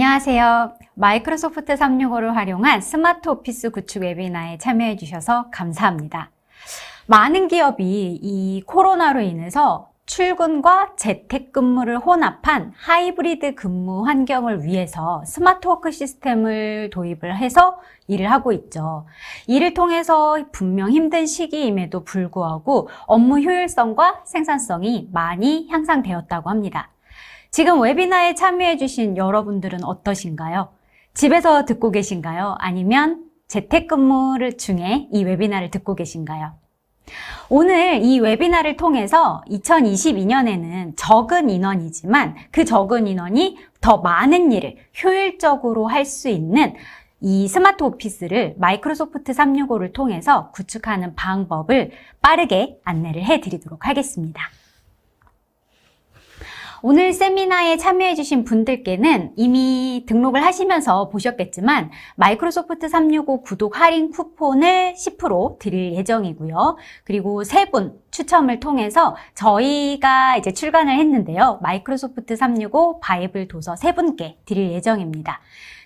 안녕하세요. 마이크로소프트 365를 활용한 스마트 오피스 구축 웨비나에 참여해 주셔서 감사합니다. 많은 기업이 이 코로나로 인해서 출근과 재택근무를 혼합한 하이브리드 근무 환경을 위해서 스마트워크 시스템을 도입을 해서 일을 하고 있죠. 이를 통해서 분명 힘든 시기임에도 불구하고 업무 효율성과 생산성이 많이 향상되었다고 합니다. 지금 웨비나에 참여해 주신 여러분들은 어떠신가요? 집에서 듣고 계신가요? 아니면 재택근무를 중에 이 웨비나를 듣고 계신가요? 오늘 이 웨비나를 통해서 2022년에는 적은 인원이지만 그 적은 인원이 더 많은 일을 효율적으로 할 수 있는 이 스마트 오피스를 마이크로소프트 365를 통해서 구축하는 방법을 빠르게 안내를 해드리도록 하겠습니다. 오늘 세미나에 참여해주신 분들께는 이미 등록을 하시면서 보셨겠지만 마이크로소프트 365 구독 할인 쿠폰을 10% 드릴 예정이고요. 그리고 3분 추첨을 통해서 저희가 이제 출간을 했는데요. 마이크로소프트 365 바이블 도서 3분께 드릴 예정입니다.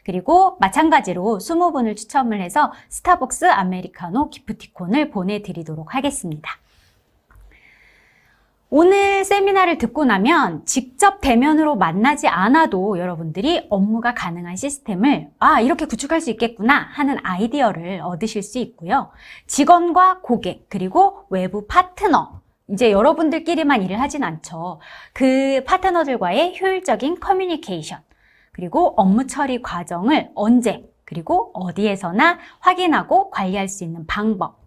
그리고 마찬가지로 20분을 추첨을 해서 스타벅스 아메리카노 기프티콘을 보내드리도록 하겠습니다. 오늘 세미나를 듣고 나면 직접 대면으로 만나지 않아도 여러분들이 업무가 가능한 시스템을 이렇게 구축할 수 있겠구나 하는 아이디어를 얻으실 수 있고요. 직원과 고객 그리고 외부 파트너, 이제 여러분들끼리만 일을 하진 않죠. 그 파트너들과의 효율적인 커뮤니케이션, 그리고 업무 처리 과정을 언제 그리고 어디에서나 확인하고 관리할 수 있는 방법,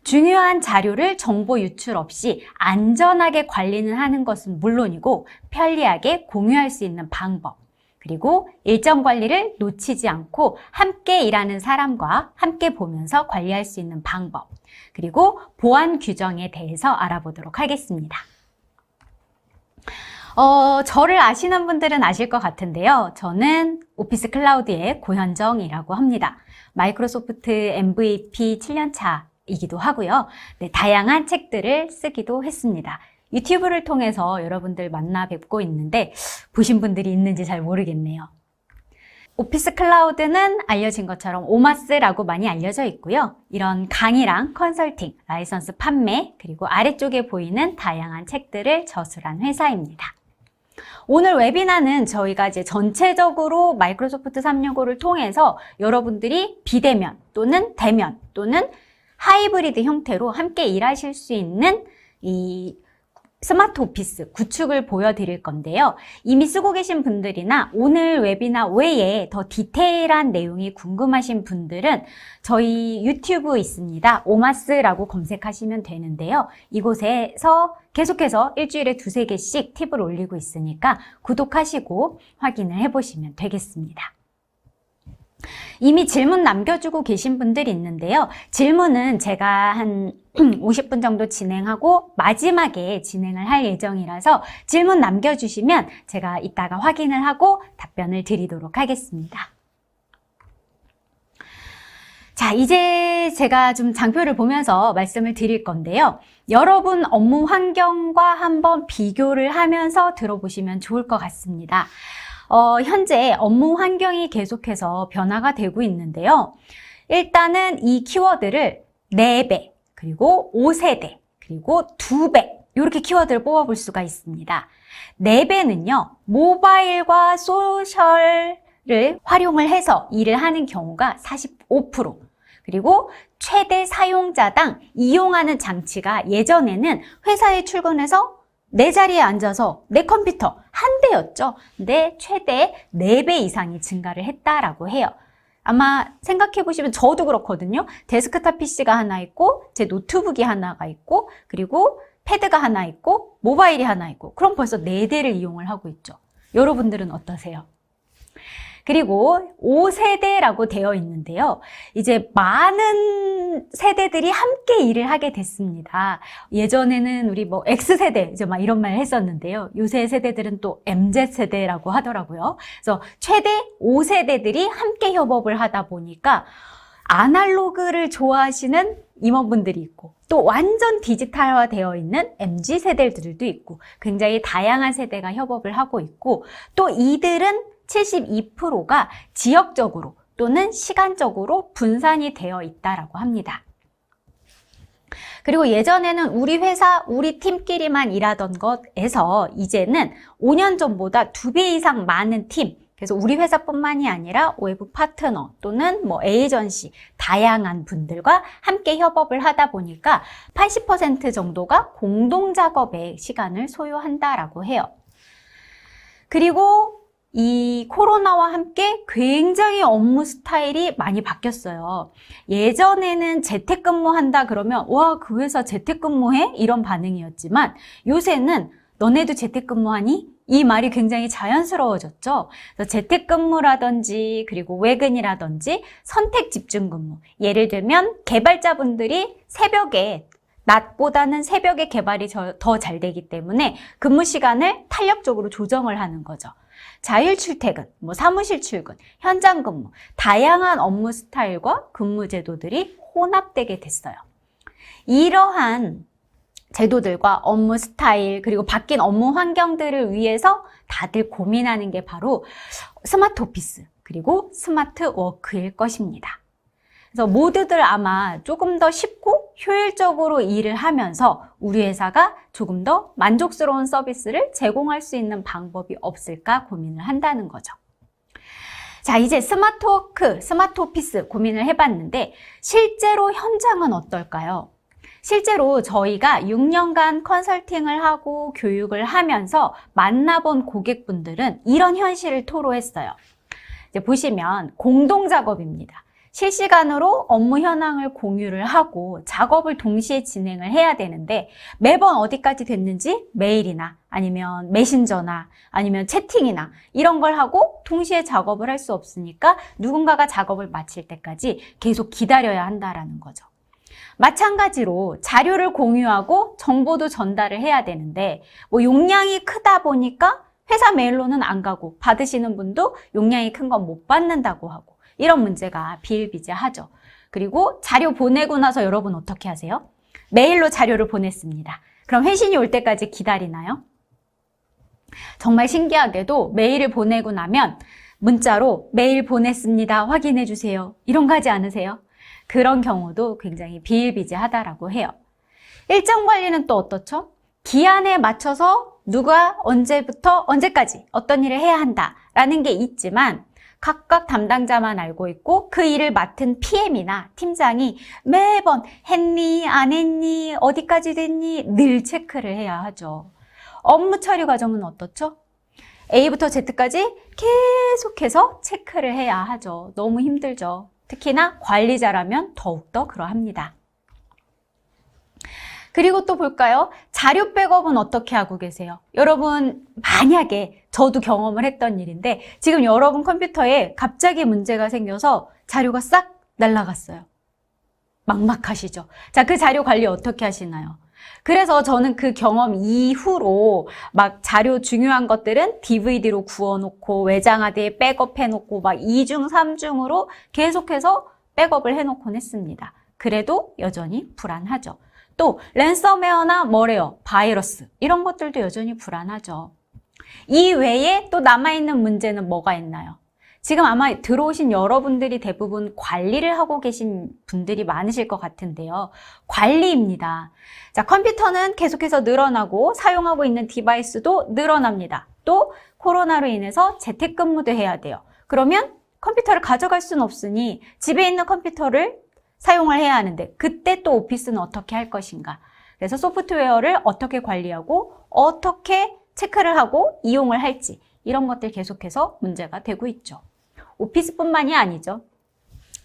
중요한 자료를 정보 유출 없이 안전하게 관리는 하는 것은 물론이고 편리하게 공유할 수 있는 방법, 그리고 일정 관리를 놓치지 않고 함께 일하는 사람과 함께 보면서 관리할 수 있는 방법, 그리고 보안 규정에 대해서 알아보도록 하겠습니다. 저를 아시는 분들은 아실 것 같은데요. 저는 오피스 클라우드의 고현정이라고 합니다. 마이크로소프트 MVP 7년차 이기도 하고요. 다양한 책들을 쓰기도 했습니다. 유튜브를 통해서 여러분들 만나 뵙고 있는데 보신 분들이 있는지 잘 모르겠네요. 오피스 클라우드는 알려진 것처럼 오마스라고 많이 알려져 있고요. 이런 강의랑 컨설팅, 라이선스 판매, 그리고 아래쪽에 보이는 다양한 책들을 저술한 회사입니다. 오늘 웨비나는 저희가 이제 전체적으로 마이크로소프트 365를 통해서 여러분들이 비대면 또는 대면 또는 하이브리드 형태로 함께 일하실 수 있는 이 스마트 오피스 구축을 보여드릴 건데요. 이미 쓰고 계신 분들이나 오늘 웨비나 외에 더 디테일한 내용이 궁금하신 분들은 저희 유튜브 있습니다. 오마스라고 검색하시면 되는데요. 이곳에서 계속해서 일주일에 2-3개씩 팁을 올리고 있으니까 구독하시고 확인을 해보시면 되겠습니다. 이미 질문 남겨주고 계신 분들이 있는데요. 질문은 제가 한 50분 정도 진행하고 마지막에 진행을 할 예정이라서 질문 남겨주시면 제가 이따가 확인을 하고 답변을 드리도록 하겠습니다. 자, 이제 제가 좀 장표를 보면서 말씀을 드릴 건데요. 여러분 업무 환경과 한번 비교를 하면서 들어보시면 좋을 것 같습니다. 현재 업무 환경이 계속해서 변화가 되고 있는데요. 일단은 이 키워드를 4배, 그리고 5세대, 그리고 2배 이렇게 키워드를 뽑아볼 수가 있습니다. 4배는요. 모바일과 소셜을 활용을 해서 일을 하는 경우가 45%, 그리고 최대 사용자당 이용하는 장치가 예전에는 회사에 출근해서 내 자리에 앉아서 내 컴퓨터 한 대였죠. 근데 최대 4배 이상이 증가를 했다라고 해요. 아마 생각해 보시면 저도 그렇거든요. 데스크탑 PC가 하나 있고 제 노트북이 하나가 있고 그리고 패드가 하나 있고 모바일이 하나 있고 그럼 벌써 4대를 이용을 하고 있죠. 여러분들은 어떠세요? 그리고 5세대라고 되어 있는데요. 이제 많은 세대들이 함께 일을 하게 됐습니다. 예전에는 우리 뭐 X세대 이제 막 이런 말 했었는데요. 요새 세대들은 또 MZ세대라고 하더라고요. 그래서 최대 5세대들이 함께 협업을 하다 보니까 아날로그를 좋아하시는 임원분들이 있고 또 완전 디지털화 되어 있는 MZ세대들도 있고 굉장히 다양한 세대가 협업을 하고 있고 또 이들은 72%가 지역적으로 또는 시간적으로 분산이 되어 있다라고 합니다. 그리고 예전에는 우리 회사, 우리 팀끼리만 일하던 것에서 이제는 5년 전보다 2배 이상 많은 팀, 그래서 우리 회사뿐만이 아니라 외부 파트너 또는 에이전시, 다양한 분들과 함께 협업을 하다 보니까 80% 정도가 공동 작업에 시간을 소요한다라고 해요. 그리고 이 코로나와 함께 굉장히 업무 스타일이 많이 바뀌었어요. 예전에는 재택근무한다 그러면 와, 그 회사 재택근무해? 이런 반응이었지만 요새는 너네도 재택근무하니? 이 말이 굉장히 자연스러워졌죠. 그래서 재택근무라든지 그리고 외근이라든지 선택 집중근무. 예를 들면 개발자분들이 낮보다는 새벽에 개발이 더 잘 되기 때문에 근무 시간을 탄력적으로 조정을 하는 거죠. 자율 출퇴근, 사무실 출근, 현장 근무, 다양한 업무 스타일과 근무 제도들이 혼합되게 됐어요. 이러한 제도들과 업무 스타일 그리고 바뀐 업무 환경들을 위해서 다들 고민하는 게 바로 스마트 오피스 그리고 스마트 워크일 것입니다. 그래서 모두들 아마 조금 더 쉽고 효율적으로 일을 하면서 우리 회사가 조금 더 만족스러운 서비스를 제공할 수 있는 방법이 없을까 고민을 한다는 거죠. 자, 이제 스마트 워크, 스마트 오피스 고민을 해봤는데 실제로 현장은 어떨까요? 실제로 저희가 6년간 컨설팅을 하고 교육을 하면서 만나본 고객분들은 이런 현실을 토로했어요. 이제 보시면 공동작업입니다. 실시간으로 업무 현황을 공유를 하고 작업을 동시에 진행을 해야 되는데 매번 어디까지 됐는지 메일이나 아니면 메신저나 아니면 채팅이나 이런 걸 하고 동시에 작업을 할 수 없으니까 누군가가 작업을 마칠 때까지 계속 기다려야 한다라는 거죠. 마찬가지로 자료를 공유하고 정보도 전달을 해야 되는데 용량이 크다 보니까 회사 메일로는 안 가고 받으시는 분도 용량이 큰 건 못 받는다고 하고 이런 문제가 비일비재하죠. 그리고 자료 보내고 나서 여러분 어떻게 하세요? 메일로 자료를 보냈습니다. 그럼 회신이 올 때까지 기다리나요? 정말 신기하게도 메일을 보내고 나면 문자로 메일 보냈습니다. 확인해 주세요. 이런 거 하지 않으세요? 그런 경우도 굉장히 비일비재하다라고 해요. 일정 관리는 또 어떻죠? 기한에 맞춰서 누가 언제부터 언제까지 어떤 일을 해야 한다라는 게 있지만 각각 담당자만 알고 있고 그 일을 맡은 PM이나 팀장이 매번 했니, 안 했니, 어디까지 됐니 늘 체크를 해야 하죠. 업무 처리 과정은 어떻죠? A부터 Z까지 계속해서 체크를 해야 하죠. 너무 힘들죠. 특히나 관리자라면 더욱더 그러합니다. 그리고 또 볼까요? 자료 백업은 어떻게 하고 계세요? 여러분 만약에 저도 경험을 했던 일인데 지금 여러분 컴퓨터에 갑자기 문제가 생겨서 자료가 싹 날아갔어요. 막막하시죠? 자, 그 자료 관리 어떻게 하시나요? 그래서 저는 그 경험 이후로 막 자료 중요한 것들은 DVD로 구워놓고 외장하드에 백업해놓고 막 2중, 3중으로 계속해서 백업을 해놓곤 했습니다. 그래도 여전히 불안하죠. 또 랜섬웨어나 머레어, 바이러스 이런 것들도 여전히 불안하죠. 이 외에 또 남아있는 문제는 뭐가 있나요? 지금 아마 들어오신 여러분들이 대부분 관리를 하고 계신 분들이 많으실 것 같은데요. 관리입니다. 자, 컴퓨터는 계속해서 늘어나고 사용하고 있는 디바이스도 늘어납니다. 또 코로나로 인해서 재택근무도 해야 돼요. 그러면 컴퓨터를 가져갈 수는 없으니 집에 있는 컴퓨터를 사용을 해야 하는데 그때 또 오피스는 어떻게 할 것인가. 그래서 소프트웨어를 어떻게 관리하고 어떻게 체크를 하고 이용을 할지 이런 것들 계속해서 문제가 되고 있죠. 오피스뿐만이 아니죠.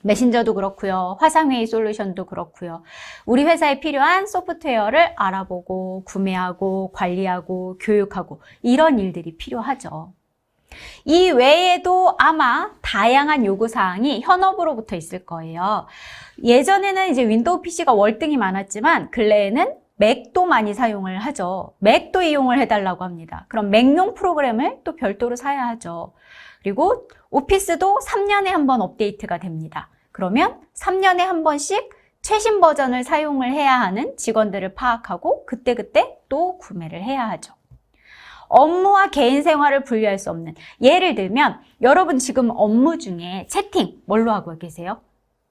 메신저도 그렇고요. 화상회의 솔루션도 그렇고요. 우리 회사에 필요한 소프트웨어를 알아보고 구매하고 관리하고 교육하고 이런 일들이 필요하죠. 이 외에도 아마 다양한 요구사항이 현업으로부터 있을 거예요. 예전에는 이제 윈도우 PC가 월등히 많았지만 근래에는 맥도 많이 사용을 하죠. 맥도 이용을 해달라고 합니다. 그럼 맥용 프로그램을 또 별도로 사야 하죠. 그리고 오피스도 3년에 한 번 업데이트가 됩니다. 그러면 3년에 한 번씩 최신 버전을 사용을 해야 하는 직원들을 파악하고 그때그때 또 구매를 해야 하죠. 업무와 개인 생활을 분리할 수 없는. 예를 들면 여러분 지금 업무 중에 채팅 뭘로 하고 계세요?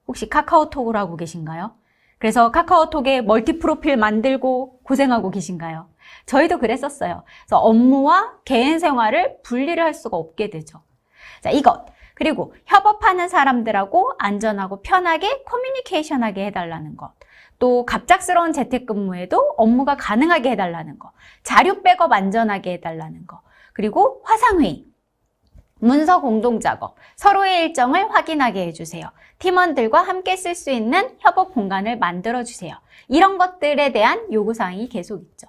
혹시 카카오톡으로 하고 계신가요? 그래서 카카오톡에 멀티 프로필 만들고 고생하고 계신가요? 저희도 그랬었어요. 그래서 업무와 개인 생활을 분리를 할 수가 없게 되죠. 자, 이것. 그리고 협업하는 사람들하고 안전하고 편하게 커뮤니케이션하게 해달라는 것. 또 갑작스러운 재택근무에도 업무가 가능하게 해달라는 거. 자료 백업 안전하게 해달라는 거. 그리고 화상회의. 문서 공동작업, 서로의 일정을 확인하게 해주세요. 팀원들과 함께 쓸 수 있는 협업 공간을 만들어주세요. 이런 것들에 대한 요구사항이 계속 있죠.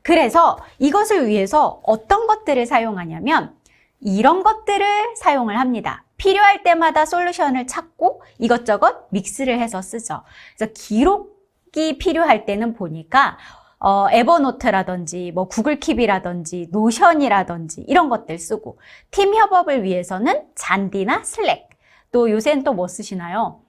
그래서 이것을 위해서 어떤 것들을 사용하냐면 이런 것들을 사용을 합니다. 필요할 때마다 솔루션을 찾고 이것저것 믹스를 해서 쓰죠. 그래서 기록이 필요할 때는 보니까 에버노트라든지 뭐 구글 킵이라든지 노션이라든지 이런 것들 쓰고, 팀 협업을 위해서는 잔디나 슬랙, 또 요새는 또 뭐 쓰시나요?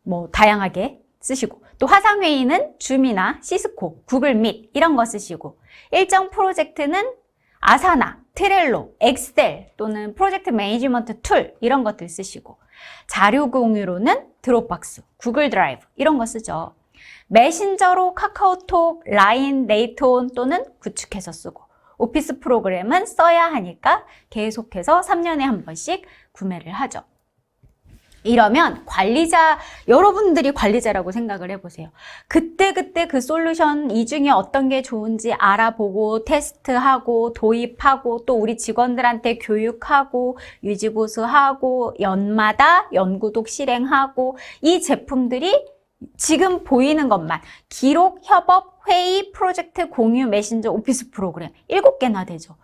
뭐 다양하게 쓰시고, 또 화상회의는 줌이나 시스코, 구글 밋 이런 거 쓰시고, 일정 프로젝트는 아사나, 트렐로, 엑셀 또는 프로젝트 매니지먼트 툴 이런 것들 쓰시고, 자료 공유로는 드롭박스, 구글 드라이브 이런 거 쓰죠. 메신저로 카카오톡, 라인, 네이트온 또는 구축해서 쓰고, 오피스 프로그램은 써야 하니까 계속해서 3년에 한 번씩 구매를 하죠. 이러면 관리자, 여러분들이 관리자라고 생각을 해보세요. 그때그때 그 솔루션 이 중에 어떤 게 좋은지 알아보고 테스트하고 도입하고 또 우리 직원들한테 교육하고 유지보수하고 연마다 연구독 실행하고, 이 제품들이 지금 보이는 것만 기록, 협업, 회의, 프로젝트, 공유, 메신저, 오피스 프로그램 7개나 되죠.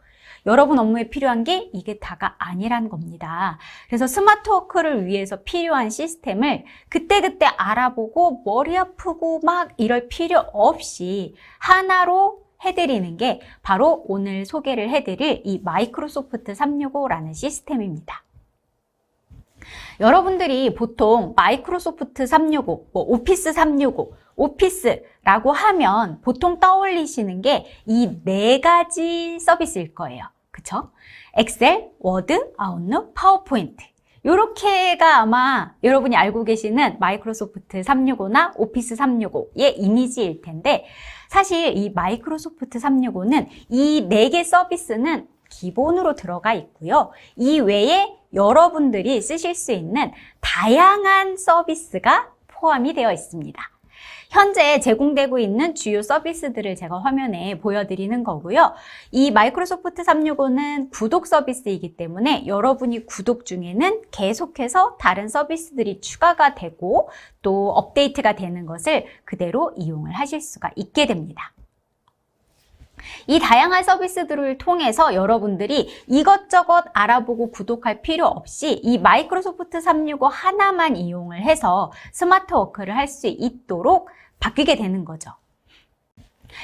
여러분 업무에 필요한 게 이게 다가 아니란 겁니다. 그래서 스마트워크를 위해서 필요한 시스템을 그때그때 알아보고 머리 아프고 막 이럴 필요 없이 하나로 해드리는 게 바로 오늘 소개를 해드릴 이 마이크로소프트 365라는 시스템입니다. 여러분들이 보통 마이크로소프트 365, 뭐 오피스 365, 오피스라고 하면 보통 떠올리시는 게 이 4가지 서비스일 거예요. 그쵸? 엑셀, 워드, 아웃룩, 파워포인트. 요렇게가 아마 여러분이 알고 계시는 마이크로소프트 365나 오피스 365의 이미지일 텐데, 사실 이 마이크로소프트 365는 이 4개 서비스는 기본으로 들어가 있고요. 이 외에 여러분들이 쓰실 수 있는 다양한 서비스가 포함이 되어 있습니다. 현재 제공되고 있는 주요 서비스들을 제가 화면에 보여드리는 거고요. 이 마이크로소프트 365는 구독 서비스이기 때문에 여러분이 구독 중에는 계속해서 다른 서비스들이 추가가 되고 또 업데이트가 되는 것을 그대로 이용을 하실 수가 있게 됩니다. 이 다양한 서비스들을 통해서 여러분들이 이것저것 알아보고 구독할 필요 없이 이 마이크로소프트 365 하나만 이용을 해서 스마트워크를 할 수 있도록 바뀌게 되는 거죠.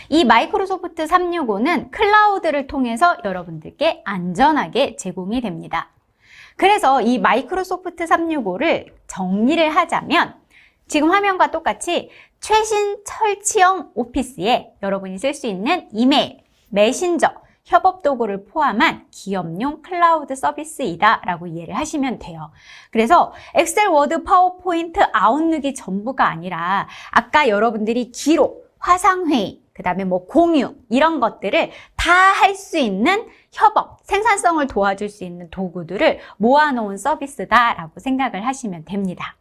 이 마이크로소프트 365는 클라우드를 통해서 여러분들께 안전하게 제공이 됩니다. 그래서 이 마이크로소프트 365를 정리를 하자면 지금 화면과 똑같이 최신 설치형 오피스에 여러분이 쓸 수 있는 이메일, 메신저, 협업 도구를 포함한 기업용 클라우드 서비스이다 라고 이해를 하시면 돼요. 그래서 엑셀, 워드, 파워포인트, 아웃룩이 전부가 아니라 아까 여러분들이 기록, 화상회의, 그 다음에 뭐 공유 이런 것들을 다 할 수 있는 협업, 생산성을 도와줄 수 있는 도구들을 모아놓은 서비스다라고 생각을 하시면 됩니다.